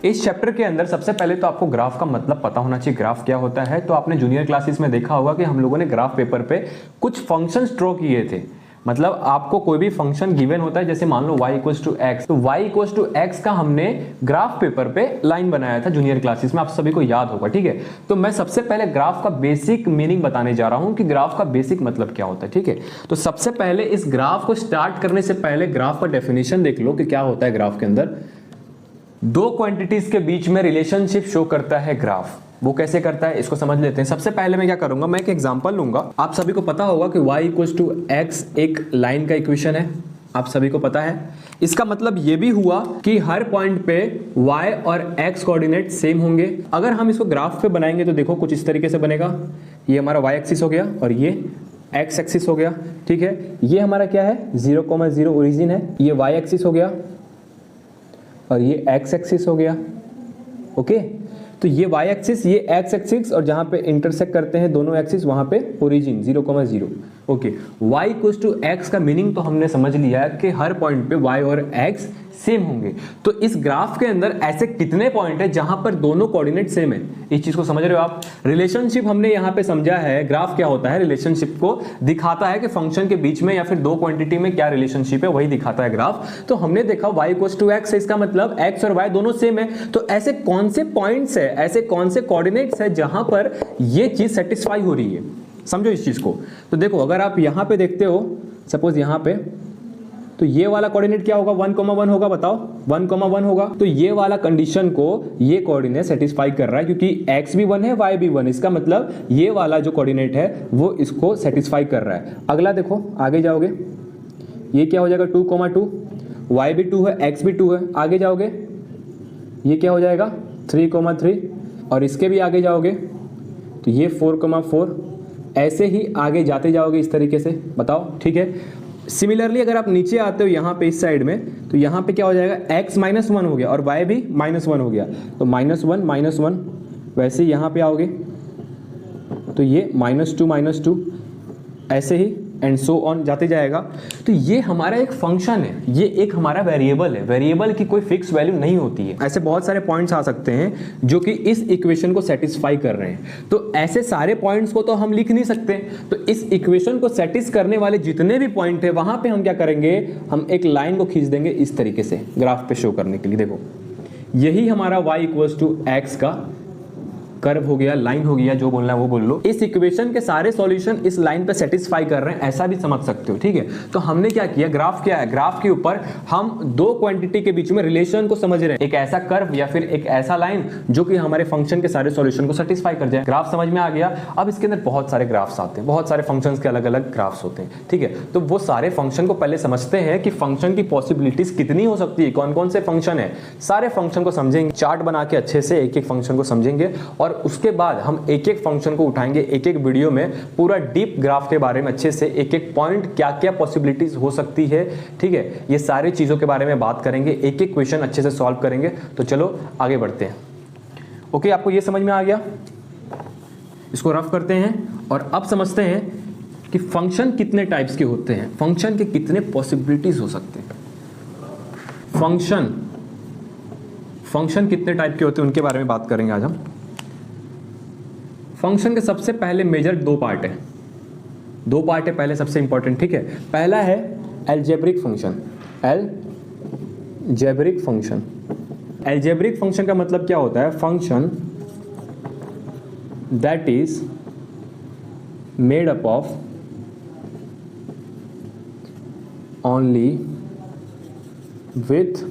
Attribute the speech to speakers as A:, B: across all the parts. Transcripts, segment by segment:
A: इस चैप्टर के अंदर सबसे पहले तो आपको ग्राफ का मतलब पता होना चाहिए, ग्राफ क्या होता है। तो आपने जूनियर क्लासेस में देखा होगा कि हम लोगों ने ग्राफ पेपर पे कुछ फंक्शंस ड्रॉ किए थे। मतलब आपको कोई भी फंक्शन गिवन होता है, जैसे मान लो y इक्वल्स टू एक्स, तो y इक्वल्स टू एक्स का हमने ग्राफ पेपर पे लाइन बनाया था जूनियर क्लासेस में, आप सभी को याद होगा, ठीक है। तो मैं सबसे पहले ग्राफ का बेसिक मीनिंग बताने जा रहा हूं कि ग्राफ का बेसिक मतलब क्या होता है, ठीक है। तो सबसे पहले इस ग्राफ को स्टार्ट करने से पहले ग्राफ का डेफिनेशन देख लो कि क्या होता है ग्राफ के अंदर। दो क्वांटिटीज के बीच में रिलेशनशिप शो करता है ग्राफ। वो कैसे करता है इसको समझ लेते हैं। सबसे पहले मैं क्या करूंगा, मैं एक एग्जांपल लूंगा। आप सभी को पता होगा कि y इक्वल्स टू एक्स एक लाइन का इक्वेशन है, आप सभी को पता है। इसका मतलब ये भी हुआ कि हर पॉइंट पे y और x कोऑर्डिनेट सेम होंगे। अगर हम इसको ग्राफ पे बनाएंगे तो देखो कुछ इस तरीके से बनेगा। ये हमारा y एक्सिस हो गया और ये x एक्सिस हो गया, ठीक है। ये हमारा क्या है 0,0 ओरिजिन है, ये y एक्सिस हो गया और ये x एक्सिस हो गया, ओके। तो ये y एक्सिस, ये x एक्सिस, और जहां पे इंटरसेक्ट करते हैं दोनों एक्सिस वहां पे origin 0,0, okay. y equals to x का मीनिंग तो हमने समझ लिया है कि हर पॉइंट पे y और x सेम होंगे। तो इस ग्राफ के अंदर ऐसे कितने पॉइंट है जहां पर दोनों कोऑर्डिनेट सेम है, इस चीज को समझ रहे हो आप। रिलेशनशिप हमने यहां पे समझा है। ग्राफ क्या होता है, रिलेशनशिप को दिखाता है कि फंक्शन के बीच में या फिर दो क्वांटिटी में क्या रिलेशनशिप है, वही दिखाता है ग्राफ। तो हमने देखा y इक्वल्स टू x है, इसका मतलब x और y दोनों सेम है। तो ऐसे कौन से पॉइंट्स है, ऐसे कौन से कोऑर्डिनेट्स है जहां पर ये चीज सेटिस्फाई हो रही है, समझो इस चीज को। तो देखो अगर आप यहां पे देखते हो, सपोज यहां पे, तो ये वाला कोऑर्डिनेट क्या होगा 1,1 होगा, बताओ 1,1 होगा। तो ये वाला कंडीशन को ये कोऑर्डिनेट सेटिस्फाई कर रहा है क्योंकि x भी 1 है y भी 1, इसका मतलब ये वाला जो कोऑर्डिनेट है वो इसको सेटिस्फाई कर रहा है। अगला देखो, आगे जाओगे, ये क्या हो जाएगा 2,2, y भी 2 है x भी 2 है। आगे जाओगे ये क्या हो जाएगा 3,3, और इसके भी आगे जाओगे तो ये 4,4। ऐसे ही आगे जाते जाओगे इस तरीके से, बताओ, ठीक है। सिमिलरली अगर आप नीचे आते हो यहाँ पे इस साइड में, तो यहाँ पे क्या हो जाएगा x -1 हो गया और y भी -1 हो गया, तो -1 -1। वैसे ही यहाँ पे आओगे तो ये -2 ऐसे ही एंड सो ऑन जाते जाएगा। तो ये हमारा एक फंक्शन है, ये एक हमारा वेरिएबल है। वेरिएबल की कोई फिक्स वैल्यू नहीं होती है। ऐसे बहुत सारे पॉइंट्स आ सकते हैं जो कि इस इक्वेशन को सेटिस्फाई कर रहे हैं। तो ऐसे सारे पॉइंट्स को तो हम लिख नहीं सकते। तो इस इक्वेशन को सेटिस्फाई करने वाले जितने भी पॉइंट है वहां पे हम क्या करेंगे, हम एक लाइन को खींच देंगे इस तरीके से ग्राफ पे शो करने के लिए। देखो यही हमारा y इक्वल्स टू एक्स का कर्व हो गया, लाइन हो गया, जो बोलना है वो बोल लो। इस इक्वेशन के सारे सॉल्यूशन इस लाइन पे सेटिस्फाई कर रहे हैं, ऐसा भी समझ सकते हो, ठीक है। तो हमने क्या किया, ग्राफ क्या है, ग्राफ के ऊपर हम दो क्वांटिटी के बीच में रिलेशन को समझ रहे हैं। एक ऐसा कर्व या फिर एक ऐसा लाइन जो कि हमारे फंक्शन के सारे सॉल्यूशन को सेटिस्फाई कर जाए। ग्राफ समझ में आ गया। अब इसके अंदर बहुत सारे ग्राफ्स आते हैं, बहुत सारे फंक्शंस के अलग अलग ग्राफ्स होते हैं, ठीक है। तो वो सारे फंक्शन को पहले समझते हैं कि फंक्शन की पॉसिबिलिटीज कितनी हो सकती है, कौन कौन से फंक्शन है। सारे फंक्शन को समझेंगे, चार्ट बना के अच्छे से एक एक फंक्शन को समझेंगे, और उसके बाद हम एक एक फंक्शन को उठाएंगे एक एक वीडियो में, पूरा डीप ग्राफ के बारे में अच्छे से, एक एक पॉइंट क्या क्या पॉसिबिलिटीज हो सकती है, ठीक है। ये सारी चीजों के बारे में बात करेंगे, एक एक क्वेश्चन अच्छे से सॉल्व करेंगे। तो चलो आगे बढ़ते हैं। ओके, आपको ये समझ में आ गया, इसको रफ करते हैं और अब समझते हैं कि फंक्शन कितने टाइप्स के होते हैं, फंक्शन के कितने पॉसिबिलिटीज हो सकते हैं। फंक्शन कितने टाइप के होते हैं उनके बारे में बात करेंगे आज हम। फंक्शन के सबसे पहले मेजर दो पार्ट है, पहले सबसे इंपॉर्टेंट, ठीक है। पहला है अलजेब्रिक फंक्शन। अलजेब्रिक फंक्शन का मतलब क्या होता है, function that is made up of only with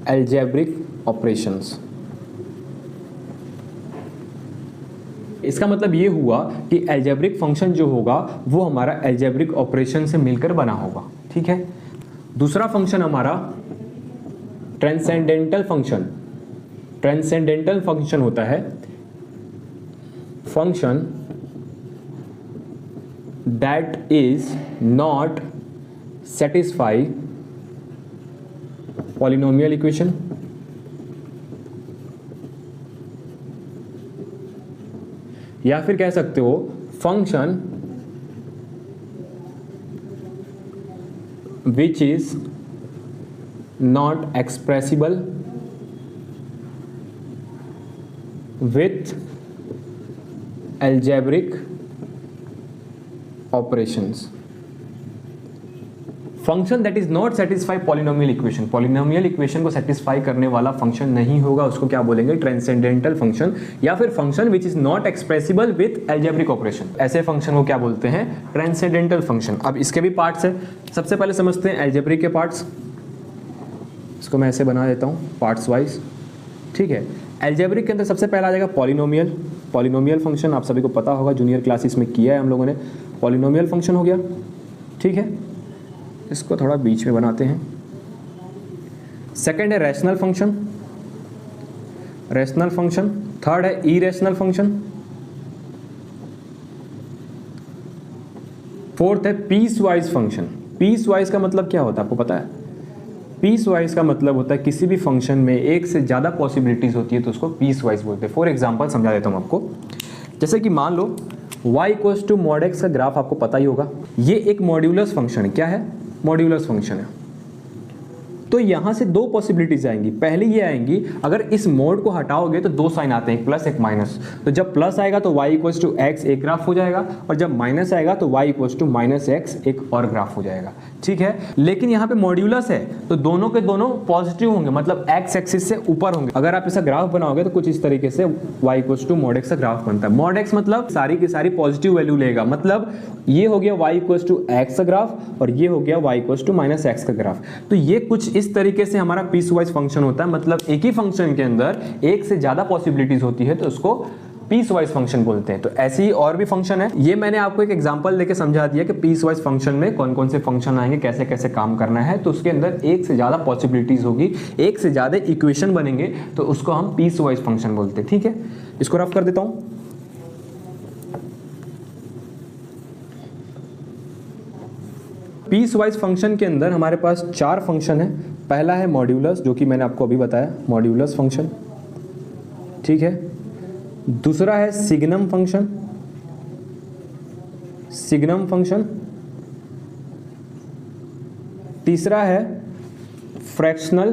A: algebraic operations. इसका मतलब ये हुआ कि अलजेब्रिक फंक्शन जो होगा वो हमारा अलजेब्रिक ऑपरेशन से मिलकर बना होगा, ठीक है। दूसरा फंक्शन हमारा ट्रांसेंडेंटल फंक्शन होता है, function that is not satisfy polynomial equation, या फिर कह सकते हो function which is not expressible with algebraic operations. Function that is not satisfy polynomial equation, polynomial equation को सेटिस्फाई करने वाला फंक्शन नहीं होगा, उसको क्या बोलेंगे? ट्रांसेंडेंटल फंक्शन, या फिर function which is not expressible with algebraic operation. ऐसे फंक्शन को क्या बोलते हैं? Transcendental function. अब इसके भी पार्ट्स है, सबसे पहले समझते हैं एल्जेब्रिक के पार्ट्स। इसको मैं ऐसे बना देता हूँ पार्ट्स वाइज, ठीक है। एल्जेब्रिक के अंदर सबसे पहला आ जाएगा पॉलिनोमियल। पॉलिनोमियल फंक्शन आप सभी को पता होगा, जूनियर क्लासेस में किया है हम लोगों ने। पॉलिनोमियल फंक्शन हो गया, ठीक है। इसको थोड़ा बीच में बनाते हैं। सेकंड है rational function, rational function. Third है इरेशनल फंक्शन। फोर्थ है piecewise function. Piecewise का मतलब क्या होता है आपको पता है? पीस वाइज का मतलब होता है किसी भी फंक्शन में एक से ज़्यादा पॉसिबिलिटीज होती है तो उसको पीस वाइज बोलते हैं। फॉर एग्जांपल समझा देता हूँ आपको, जैसे कि मान लो y equals to mod x का ग्राफ आपको पता ही होगा। ये एक मॉड्यूलस फंक्शन है। क्या है? मॉड्यूलस फंक्शन है। तो यहाँ से दो पॉसिबिलिटीज आएंगी। पहले ये आएंगी, अगर इस मोड को हटाओगे तो दो साइन आते हैं, एक प्लस एक माइनस। तो जब प्लस आएगा तो y इक्वल्स टू x एक ग्राफ हो जाएगा, और जब माइनस आएगा तो y equals to minus x एक और ग्राफ हो जाएगा, ठीक है। लेकिन यहाँ पे मॉड्यूलस है तो दोनों के दोनों पॉजिटिव होंगे, मतलब x एक्सिस से ऊपर होंगे। अगर आप इसका ग्राफ बनाओगे तो कुछ इस तरीके से y equals to mod x का ग्राफ बनता है। मॉड x मतलब सारी की सारी पॉजिटिव वैल्यू लेगा, मतलब ये हो गया y इक्वल्स टू x का ग्राफ और ये हो गया y equals to minus x का ग्राफ। तो ये कुछ इस तरीके से हमारा पीस वाइज फंक्शन होता है, मतलब एक ही फंक्शन के अंदर एक से ज्यादा पॉसिबिलिटीज होती है तो उसको पीस वाइज फंक्शन बोलते हैं। तो ऐसी ही और भी फंक्शन है। ये मैंने आपको एक एग्जांपल देके समझा दिया कि पीस वाइज फंक्शन में कौन कौन से फंक्शन आएंगे, कैसे कैसे काम करना है। तो उसके अंदर एक से ज्यादा पॉसिबिलिटीज होगी, एक से ज्यादा इक्वेशन बनेंगे, तो उसको हम पीस वाइज फंक्शन बोलते हैं, ठीक है। इसको रफ कर देता हूं। पीस वाइज फंक्शन के अंदर हमारे पास चार फंक्शन है। पहला है मॉड्यूलस, जो कि मैंने आपको अभी बताया, मॉड्यूलस फंक्शन, ठीक है। दूसरा है सिग्नम फंक्शन, सिग्नम फंक्शन। तीसरा है फ्रैक्शनल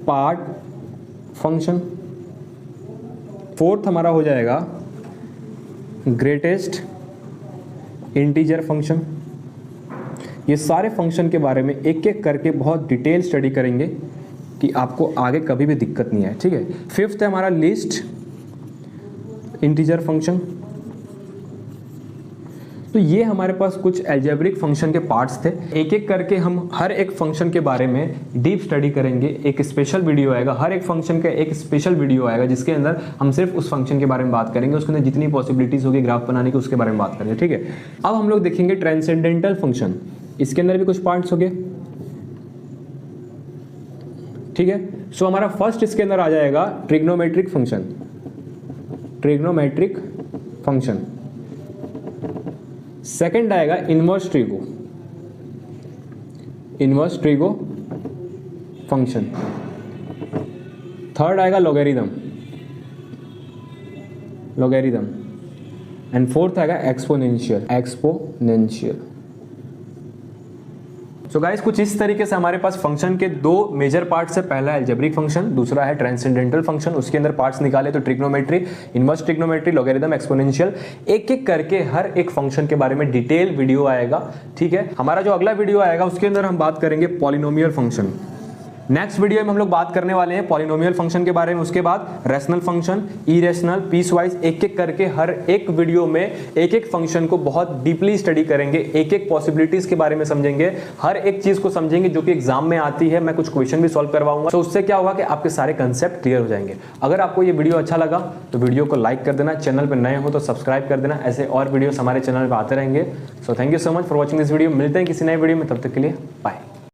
A: पार्ट फंक्शन। फोर्थ हमारा हो जाएगा ग्रेटेस्ट इंटीजर फंक्शन। ये सारे फंक्शन के बारे में एक एक करके बहुत डिटेल स्टडी करेंगे कि आपको आगे कभी भी दिक्कत नहीं आए, ठीक है। फिफ्थ है हमारा लिस्ट इंटीजर फंक्शन। तो ये हमारे पास कुछ एल्जेब्रिक फंक्शन के पार्ट्स थे। एक एक करके हम हर एक फंक्शन के बारे में डीप स्टडी करेंगे। एक स्पेशल वीडियो आएगा, हर एक फंक्शन का एक स्पेशल वीडियो आएगा जिसके अंदर हम सिर्फ उस फंक्शन के बारे में बात करेंगे, उसके अंदर जितनी पॉसिबिलिटीज होगी ग्राफ बनाने की उसके बारे में बात करेंगे, ठीक है। अब हम लोग देखेंगे ट्रांसेंडेंटल फंक्शन। इसके अंदर भी कुछ पार्ट्स हो गए, ठीक है। सो हमारा फर्स्ट इसके अंदर आ जाएगा trigonometric function, trigonometric function. Second आएगा inverse trigo, inverse trigo function. Third आएगा लॉगरिथम, लॉगरिथम। एंड फोर्थ आएगा एक्सपोनेंशियल, एक्सपोनेंशियल। सो गाइस कुछ इस तरीके से हमारे पास फंक्शन के दो मेजर पार्ट्स है। पहला है एल्जेब्रिक फंक्शन, दूसरा है ट्रांसेंडेंटल फंक्शन। उसके अंदर पार्ट्स निकाले तो trigonometry, inverse trigonometry, logarithm, exponential. एक एक करके हर एक फंक्शन के बारे में डिटेल वीडियो आएगा, ठीक है। हमारा जो अगला वीडियो आएगा उसके अंदर हम बात करेंगे पॉलिनोमियल फंक्शन। नेक्स्ट वीडियो में हम लोग बात करने वाले हैं पॉलिनोमियल फंक्शन के बारे में, उसके बाद rational function, irrational, piecewise. एक एक करके हर एक वीडियो में एक एक फंक्शन को बहुत डीपली स्टडी करेंगे, एक एक पॉसिबिलिटीज के बारे में समझेंगे, हर एक चीज को समझेंगे जो कि एग्जाम में आती है। मैं कुछ क्वेश्चन भी सॉल्व करवाऊंगा, तो उससे क्या होगा कि आपके सारे कंसेप्ट क्लियर हो जाएंगे। अगर आपको ये वीडियो अच्छा लगा तो वीडियो को लाइक कर देना, चैनल पर नए हो तो सब्सक्राइब कर देना। ऐसे और वीडियोस हमारे चैनल पर आते रहेंगे। So thank you so much for watching this video. मिलते हैं किसी नए वीडियो में, तब तक के लिए बाय।